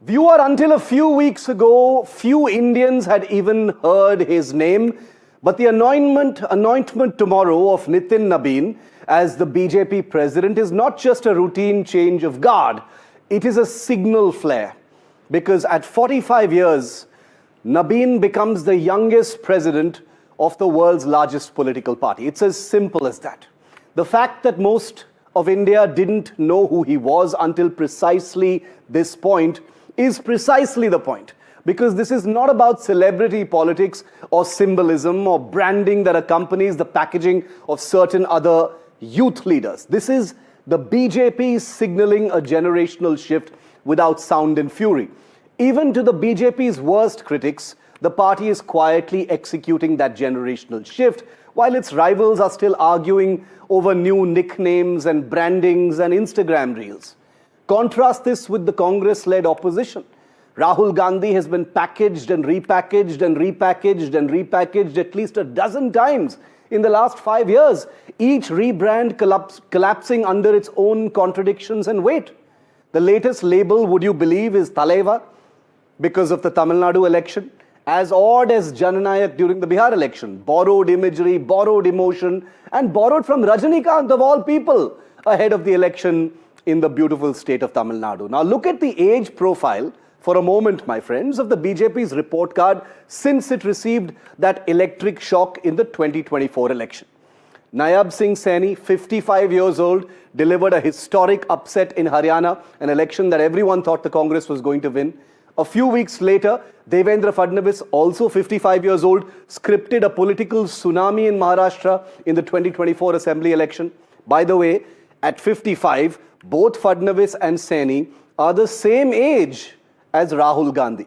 Viewer, until a few weeks ago, few Indians had even heard his name. But the anointment tomorrow of Nitin Nabin as the BJP president is not just a routine change of guard. It is a signal flare. Because at 45 years, Nabin becomes the youngest president of the world's largest political party. It's as simple as that. The fact that most of India didn't know who he was until precisely this point is precisely the point. Because this is not about celebrity politics or symbolism or branding that accompanies the packaging of certain other youth leaders. This is the BJP signaling a generational shift without sound and fury. Even to the BJP's worst critics, the party is quietly executing that generational shift, while its rivals are still arguing over new nicknames and brandings and Instagram reels. Contrast this with the Congress-led opposition. Rahul Gandhi has been packaged and repackaged and repackaged and repackaged at least a dozen times in the last 5 years, each rebrand collapsing under its own contradictions and weight. The latest label, would you believe, is Taleva because of the Tamil Nadu election, as odd as Jananayak during the Bihar election. Borrowed imagery, borrowed emotion, and borrowed from Rajinikanth of all people ahead of the election in the beautiful state of Tamil Nadu. Now look at the age profile for a moment, my friends, of the BJP's report card since it received that electric shock in the 2024 election. Nayab Singh Saini, 55 years old, delivered a historic upset in Haryana, an election that everyone thought the Congress was going to win. A few weeks later, Devendra Fadnavis, also 55 years old, scripted a political tsunami in Maharashtra in the 2024 assembly election. By the way, at 55, both Fadnavis and Saini are the same age as Rahul Gandhi.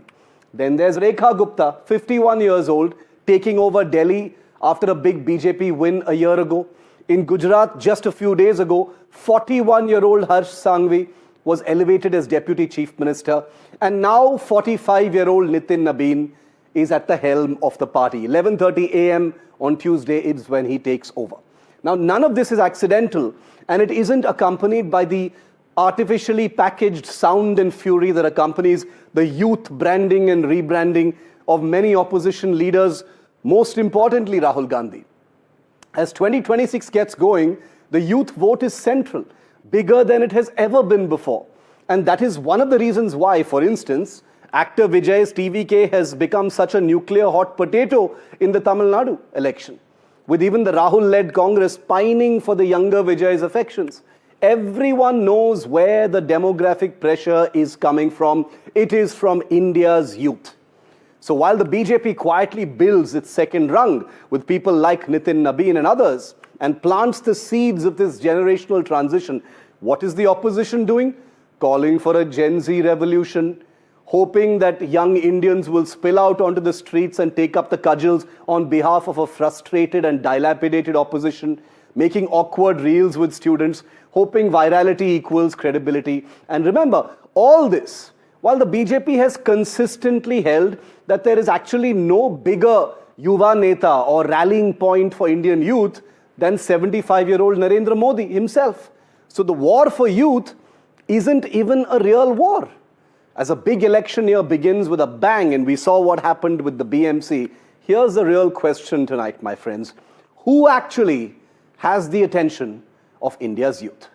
Then there's Rekha Gupta, 51 years old, taking over Delhi after a big BJP win a year ago. In Gujarat, just a few days ago, 41-year-old Harsh Sanghvi was elevated as Deputy Chief Minister. And now 45-year-old Nitin Nabin is at the helm of the party. 11:30 a.m. on Tuesday is when he takes over. Now, none of this is accidental, and it isn't accompanied by the artificially packaged sound and fury that accompanies the youth branding and rebranding of many opposition leaders, most importantly Rahul Gandhi. As 2026 gets going, the youth vote is central, bigger than it has ever been before. And that is one of the reasons why, for instance, actor Vijay's TVK has become such a nuclear hot potato in the Tamil Nadu election, with even the Rahul-led Congress pining for the younger Vijay's affections. Everyone knows where the demographic pressure is coming from. It is from India's youth. So while the BJP quietly builds its second rung with people like Nitin Nabin and others and plants the seeds of this generational transition, what is the opposition doing? Calling for a Gen Z revolution, hoping that young Indians will spill out onto the streets and take up the cudgels on behalf of a frustrated and dilapidated opposition, making awkward reels with students, hoping virality equals credibility. And remember, all this, while the BJP has consistently held that there is actually no bigger Yuva Neta or rallying point for Indian youth than 75-year-old Narendra Modi himself. So the war for youth isn't even a real war. As a big election year begins with a bang, and we saw what happened with the BMC, here's the real question tonight, my friends. Who actually has the attention of India's youth?